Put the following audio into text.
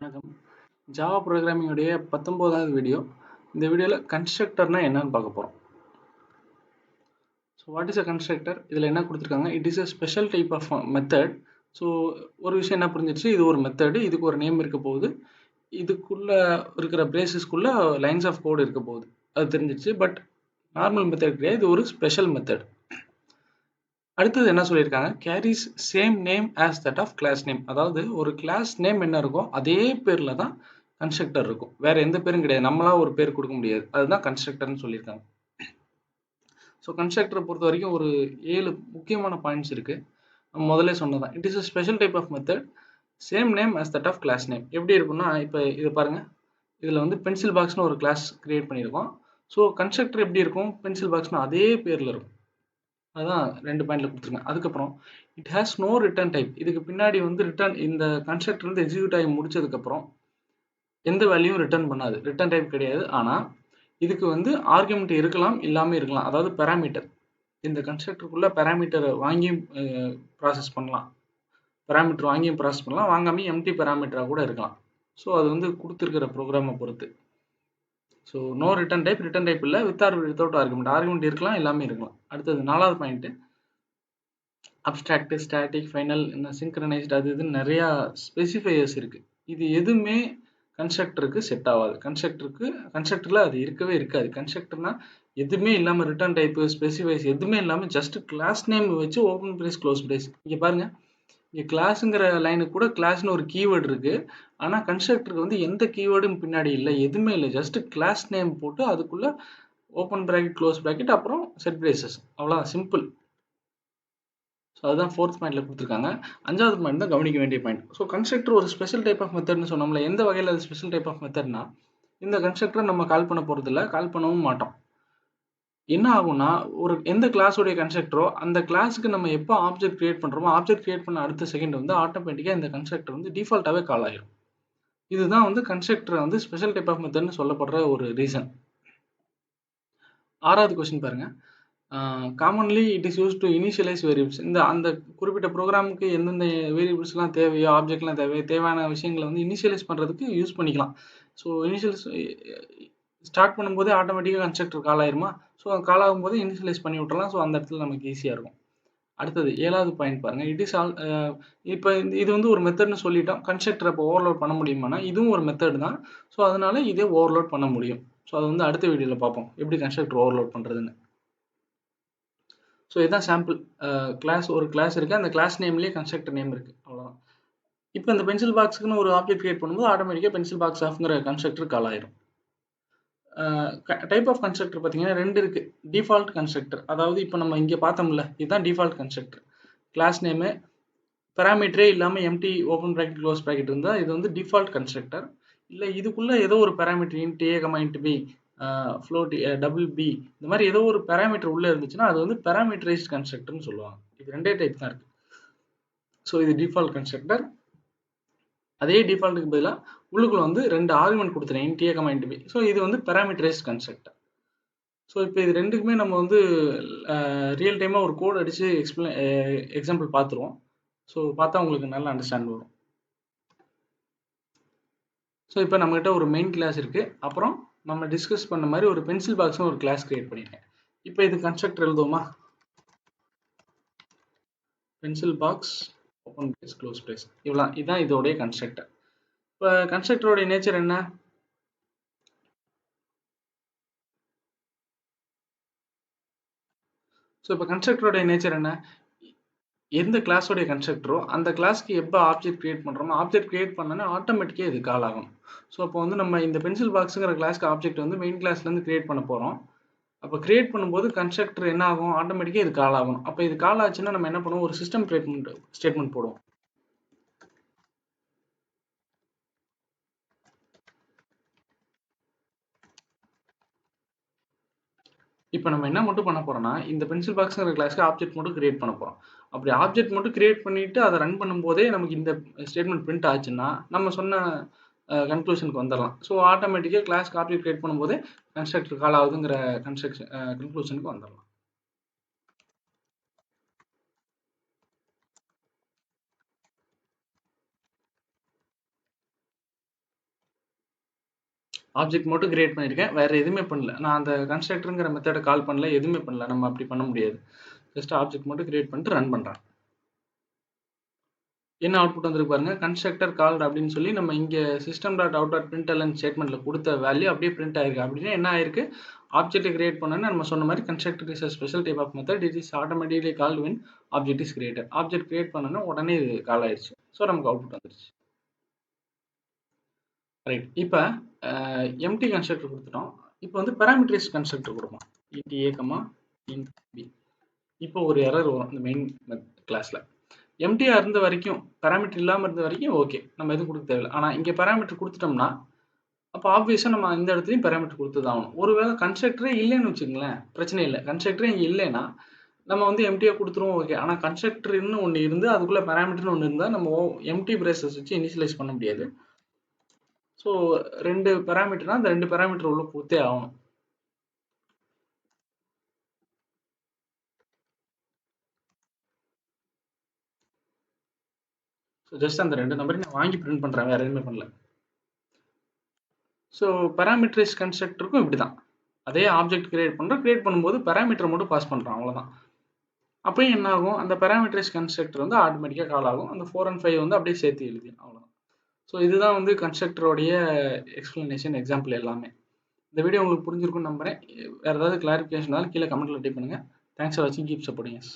வணக்கம். Java programming உடைய 19வது video. இந்த வீடியோவில் கன்ஸ்ட்ரக்டர்னா என்னன்னு பார்க்க போகிறோம். So what is a constructor? இதில் என்ன கொடுத்துருக்காங்க? It is a special type of method. So ஒரு விஷயம் என்ன புரிஞ்சிருச்சு, இது ஒரு மெத்தடு, இதுக்கு ஒரு நேம் இருக்க போகுது, இதுக்குள்ளே இருக்கிற பிரேசஸ்க்குள்ளே லைன்ஸ் ஆஃப் கோடு இருக்க போகுது, அது தெரிஞ்சிருச்சு. பட் நார்மல் மெத்தட் கிடையாது, இது ஒரு ஸ்பெஷல் மெத்தட். அடுத்தது என்ன சொல்லியிருக்காங்க? Carries same name as that of class name. அதாவது ஒரு கிளாஸ் நேம் என்ன இருக்கோ அதே பேரில் தான் கன்ஸ்ட்ரக்டர் இருக்கும், வேற எந்த பேரும் கிடையாது. நம்மளா ஒரு பேர் கொடுக்க முடியாது, அதுதான் கன்ஸ்ட்ரக்டர்னு சொல்லியிருக்காங்க. ஸோ கன்ஸ்ட்ரக்டரை பொறுத்த வரைக்கும் ஒரு 7 முக்கியமான பாயிண்ட்ஸ் இருக்கு. முதல்ல சொன்னதான், it is a special type of method, same name as that of class name. எப்படி இருக்குன்னா, இப்போ இது பாருங்க, இதில் வந்து பென்சில் பாக்ஸ்னு ஒரு கிளாஸ் கிரியேட் பண்ணியிருக்கோம். ஸோ கன்ஸ்ட்ரக்டர் எப்படி இருக்கும்? பென்சில் பாக்ஸ்னு அதே பேரில் இருக்கும். அதான் 2 பாயிண்ட்ல கொடுத்துருக்கேன். அதுக்கப்புறம் it has no return type. இதுக்கு பின்னாடி வந்து ரிட்டர்ன், இந்த கன்ஸ்ட்ரக்டர் வந்து எக்ஸிக்யூட் ஆகி முடிச்சதுக்கப்புறம் எந்த வேல்யூவும் ரிட்டர்ன் பண்ணாது, ரிட்டர்ன் டைப் கிடையாது. ஆனால் இதுக்கு வந்து ஆர்குமெண்ட் இருக்கலாம், இல்லாமல் இருக்கலாம். அதாவது பேராமீட்டர், இந்த கன்ஸ்ட்ரக்டருக்குள்ள பேராமீட்டரை வாங்கியும் ப்ராசஸ் பண்ணலாம், பேராமீட்டர் வாங்கியும் ப்ராசஸ் பண்ணலாம், வாங்காமல் எம்டி பேராமீட்டராக கூட இருக்கலாம். ஸோ அது வந்து கொடுத்துருக்கிற ப்ரோக்ராமை பொறுத்து. So no return type, return type இல்லை, with or without argument, argument இருக்கலாம், எல்லாமே இருக்கலாம். அடுத்தது 4வது point, abstract, static, final, synchronized, அது இதுன்னு நிறையா ஸ்பெசிஃபையர்ஸ் இருக்குது. இது எதுவுமே கன்ஸ்ட்ரக்டருக்கு செட் ஆகாது. கன்ஸ்ட்ரக்டரில் அது இருக்கவே இருக்காது. கன்ஸ்ட்ரக்டர்னா எதுவுமே இல்லாமல், ரிட்டர்ன் டைப்பு, ஸ்பெசிஃபைஸ் எதுவுமே இல்லாமல் ஜஸ்ட் கிளாஸ் நேம் வச்சு ஓப்பன் பிரேஸ் க்ளோஸ் பிரேஸ். இங்கே பாருங்கள், இங்கே கிளாஸுங்கிற லைனுக்கு கூட கிளாஸ்னு ஒரு கீவேர்டு இருக்குது. ஆனால் கன்ஸ்ட்ரக்டருக்கு வந்து எந்த கீவேர்டும் பின்னாடி இல்லை, எதுவுமே இல்லை. ஜஸ்ட் கிளாஸ் நேம் போட்டு அதுக்குள்ளே ஓப்பன் ப்ராக்கெட், க்ளோஸ் ப்ராக்கெட், அப்புறம் செட் பிரேசஸ், அவ்வளோதான், சிம்பிள். ஸோ அதுதான் 4th பாயிண்ட்ல கொடுத்துருக்காங்க. 5வது பாயிண்ட் தான் கவனிக்க வேண்டிய பாயிண்ட். ஸோ கன்ஸ்ட்ரக்டர் ஒரு ஸ்பெஷல் டைப் ஆஃப் மெத்தட்னு சொன்னோம்ல, எந்த வகையில் அது ஸ்பெஷல் டைப் ஆஃப் மெத்தட்னா, இந்த கன்ஸ்ட்ரக்டரை நம்ம கால் பண்ண போகிறதில்ல, கால் பண்ணவும் மாட்டோம். என்ன ஆகும்னா, ஒரு எந்த கிளாஸோடைய கன்ஸ்ட்ரக்டரோ அந்த கிளாஸுக்கு நம்ம எப்போ ஆப்ஜெக்ட் கிரியேட் பண்ணுறோமோ, ஆப்ஜெக்ட் கிரியேட் பண்ண அடுத்த செகண்ட் வந்து ஆட்டோமேட்டிக்காக இந்த கன்ஸ்ட்ரக்டர் வந்து டிஃபால்ட்டாகவே கால் ஆகிடும். இதுதான் வந்து கன்ஸ்ட்ரக்டரை வந்து ஸ்பெஷல் டைப் ஆஃப் மெத்தட்னு சொல்லப்படுற ஒரு ரீசன். 6வது கொஸ்டின் பாருங்க. Commonly it is use to initialise variables. அந்த குறிப்பிட்ட ப்ரோக்ராமுக்கு எந்தெந்த வேரியபிள்ஸ்லாம் தேவையோ, ஆப்ஜெக்ட்லாம் தேவையான விஷயங்களை வந்து இனிஷியலைஸ் பண்ணுறதுக்கு யூஸ் பண்ணிக்கலாம். ஸோ இனிஷியலைஸ் ஸ்டார்ட் பண்ணும்போதே ஆட்டோமேட்டிக்காக கன்ஸ்ட்ரக்டர் கால் ஆயிருமா? ஸோ கால் ஆகும்போது இனிஷியலைஸ் பண்ணி விட்டுறலாம். ஸோ அந்த இடத்துல நமக்கு ஈஸியாக இருக்கும். அடுத்தது 7வது பாயிண்ட் பாருங்கள். இட் இஸ் ஆல், இப்போ இது வந்து ஒரு மெத்தட்னு சொல்லிட்டோம். கன்ஸ்ட்ரக்டர் இப்போ ஓவர்லோட் பண்ண முடியுமானா, இதுவும் ஒரு மெத்தட் தான். ஸோ அதனால இதே ஓவர்லோட் பண்ண முடியும். ஸோ அது வந்து அடுத்த வீடியோவில் பார்ப்போம், எப்படி கன்ஸ்ட்ரக்டர் ஓவர்லோட் பண்ணுறதுன்னு. ஸோ இதுதான் சாம்பிள். ஒரு கிளாஸ் இருக்குது, அந்த கிளாஸ் நேம்லேயே கன்ஸ்ட்ரக்டர் நேம் இருக்குது, அவ்வளோதான். இப்போ இந்த பென்சில் பாக்ஸுக்குன்னு ஒரு ஆப்ஜெக்ட் கிரியேட் பண்ணும்போது ஆட்டோமேட்டிக்காக பென்சில் பாக்ஸ் ஆஃப்ங்கிற கன்ஸ்ட்ரக்டர் கால் ஆயிரும். டைப் ஆஃப் கன்ஸ்ட்ரக்டர் பார்த்தீங்கன்னா 2 இருக்குது. டிஃபால்ட் கன்ஸ்ட்ரக்டர், அதாவது இப்போ நம்ம இங்கே பார்த்தோம்ல, இதுதான் டிஃபால்ட் கன்ஸ்ட்ரக்டர். கிளாஸ் நேமு, பேராமீட்டரே இல்லாமல் empty open bracket, close bracket இருந்தால் இது வந்து டிஃபால்ட் கன்ஸ்ட்ரக்டர். இல்லை இதுக்குள்ளே ஏதோ ஒரு parameter, int a, int b, float, double b, இந்த மாதிரி ஏதோ ஒரு பேராமீட்டர் உள்ளே இருந்துச்சுன்னா அது வந்து பேராமீட்டரைஸ்ட் கன்ஸ்ட்ரக்டர்னு சொல்லுவாங்க. இது 2 டைப் தான் இருக்குது. ஸோ இது டிஃபால்ட் கன்ஸ்ட்ரக்டர். அதே டிஃபால்ட்டுக்கு பதிலாக உள்ளுக்குள்ள வந்து 2 ஆர்குமெண்ட் கொடுத்துறேன், int a, int B. So இது வந்து பேராமீட்டரைஸ்ட் கன்ஸ்ட்ரக்டர். ஸோ இப்போ இது ரெண்டுக்குமே நம்ம வந்து ரியல் டைமாக ஒரு கோட் அடித்து எக்ஸாம்பிள் பார்த்துருவோம். ஸோ பார்த்தா உங்களுக்கு நல்லா அண்டர்ஸ்டாண்ட் வரும். ஸோ இப்போ நம்மகிட்ட ஒரு மெயின் கிளாஸ் இருக்குது, அப்புறம் நம்ம டிஸ்கஸ் பண்ண மாதிரி ஒரு பென்சில் பாக்ஸ்னு ஒரு கிளாஸ் கிரியேட் பண்ணியிருக்கேன். இப்போ இது கன்ஸ்ட்ரக்டர் எழுதுவோமா? Pencil box, open brace, close brace, இதுதான் இதோடைய கன்ஸ்ட்ரக்டர். இப்போ கன்ஸ்ட்ரக்டரோடைய நேச்சர் என்ன? ஸோ இப்போ கன்ஸ்ட்ரக்டரோடைய நேச்சர் என்ன? எந்த கிளாஸோடைய கன்ஸ்ட்ரக்டரோ அந்த கிளாஸ்க்கு எப்போ ஆப்ஜெக்ட் கிரியேட் பண்ணுறோமோ, ஆப்ஜெக்ட் கிரியேட் பண்ணோன்னா ஆட்டோமேட்டிக்காக இது கால் ஆகும். ஸோ அப்போ வந்து நம்ம இந்த பென்சில் பாக்ஸுங்கிற கிளாஸ்க்கு ஆப்ஜெக்ட் வந்து மெயின் கிளாஸ்லேருந்து கிரியேட் பண்ண போகிறோம். அப்போ கிரியேட் பண்ணும்போது கன்ஸ்ட்ரக்டர் என்ன ஆகும்? ஆட்டோமேட்டிக்காக இது கால் ஆகும். அப்போ இது கால் ஆச்சுன்னா நம்ம என்ன பண்ணுவோம்? ஒரு சிஸ்டம் ஸ்டேட்மெண்ட் போடுவோம். இப்போ நம்ம என்ன மட்டும் பண்ண போறோம்னா, இந்த பென்சில் பாக்ஸ்ங்கிற கிளாஸ்க்கு ஆப்ஜெக்ட் மட்டும் கிரியேட் பண்ண போறோம். அப்படி ஆப்ஜெக்ட் மட்டும் கிரியேட் பண்ணிட்டு அதை ரன் பண்ணும்போதே நமக்கு இந்த ஸ்டேட்மெண்ட் பிரிண்ட் ஆச்சுன்னா நம்ம சொன்ன கன்க்ளூஷனுக்கு வந்துடலாம். ஸோ ஆட்டோமேட்டிக்காக கிளாஸ்க்கு ஆப்ஜெக்ட் கிரியேட் பண்ணும்போதே கன்ஸ்ட்ரக்டர் கால் ஆகுதுங்கிற கன்க்ளூஷனுக்கு வந்துடலாம். ஆப்ஜெக்ட் மட்டும் கிரியேட் பண்ணியிருக்கேன், வேறு எதுவுமே பண்ணல. நான் அந்த கன்ஸ்ட்ரக்டருங்கிற மெத்தடை கால் பண்ணல, எதுவுமே பண்ணல. நம்ம அப்படி பண்ண முடியாது. ஜஸ்ட் ஆப்ஜெக்ட் மட்டும் கிரியேட் பண்ணிட்டு ரன் பண்ணுறேன். என்ன அவுட்புட் வந்திருக்கு பாருங்க, கன்ஸ்ட்ரக்டர் கால்டு அப்படின்னு சொல்லி நம்ம இங்கே system dot out dot println ஸ்டேட்மெண்ட்டில் கொடுத்த வேல்யூ அப்படியே பிரிண்ட் ஆயிருக்கு. அப்படின்னா என்ன ஆயிருக்கு, ஆப்ஜெக்ட் கிரியேட் பண்ணோன்னு நம்ம சொன்ன மாதிரி constructor is a special type of method, it is automatically called when object is created. Object create பண்ணோன்னா உடனே இது கால் ஆயிடுச்சு. ஸோ நமக்கு அவுட்புட் வந்துருச்சு. ரைட். இப்போ எம்டி கன்ஸ்ட்ரக்டர் கொடுத்துட்டோம். இப்போ வந்து பேராமீட்டரைஸ்ட் கன்ஸ்ட்ரக்டர் கொடுப்போம். int a, int b. இப்போ ஒரு எரர் வரும் இந்த மெயின் கிளாஸில். எம்டியா இருந்த வரைக்கும், பேராமீட்டர் இல்லாமல் இருந்த வரைக்கும் ஓகே, நம்ம எதுவும் கொடுக்க தேவையில்லை. ஆனால் இங்கே பேராமீட்டர் கொடுத்துட்டோம்னா அப்போ ஆப்வியஸாக நம்ம இந்த இடத்துலையும் பேராமீட்டர் கொடுத்து தான் ஆகணும். ஒருவேளை கன்ஸ்ட்ரக்டரே இல்லைன்னு வச்சுங்களேன், பிரச்சனை இல்லை. கன்ஸ்ட்ரக்டரே இங்கே இல்லைன்னா நம்ம வந்து எம்டியாக கொடுத்துருவோம் ஓகே. ஆனால் கன்ஸ்ட்ரக்டர்னு ஒன்று இருந்து அதுக்குள்ளே பேராமீட்டர்னு ஒன்று இருந்தால் நம்ம எம்டி பிரேசஸ் வச்சு இனிஷியலைஸ் பண்ண முடியாது. ஸோ 2 பேராமீட்டர்னா அந்த 2 பேராமீட்டர் உள்ள கொடுத்தே ஆகணும். ஸோ ஜஸ்ட் அந்த 2 நம்பரையும் நான் வாங்கி பிரிண்ட் பண்ணுறேன், வேறு எதுவுமே பண்ணல. ஸோ பேராமீட்டரைஸ் கன்ஸ்ட்ரக்டருக்கும் இப்படி தான், அதே ஆப்ஜெக்ட் கிரியேட் பண்ணுறோம். கிரியேட் பண்ணும்போது பேராமீட்டர் மட்டும் பாஸ் பண்ணுறோம், அவ்வளோதான். அப்போயும் என்ன ஆகும், அந்த பேராமீட்டரைஸ் கன்ஸ்ட்ரக்டர் வந்து ஆட்டோமேட்டிக்காக கால் ஆகும். அந்த 4 and 5 வந்து அப்படியே சேர்த்து எழுதி, அவ்வளோதான். ஸோ இதுதான் வந்து கன்ஸ்ட்ரக்டருடைய எக்ஸ்பிளனேஷன், எக்ஸாம்பிள் எல்லாமே. இந்த வீடியோ உங்களுக்கு புரிஞ்சிருக்கும்னு நம்புறேன். வேறு ஏதாவது கிளாரிஃபிகேஷனாலும் கீழே கமெண்ட்டில் டைப் பண்ணுங்கள். தேங்க்ஸ் ஃபார் வாட்சிங், கீப் சப்போர்ட்டிங் அஸ்.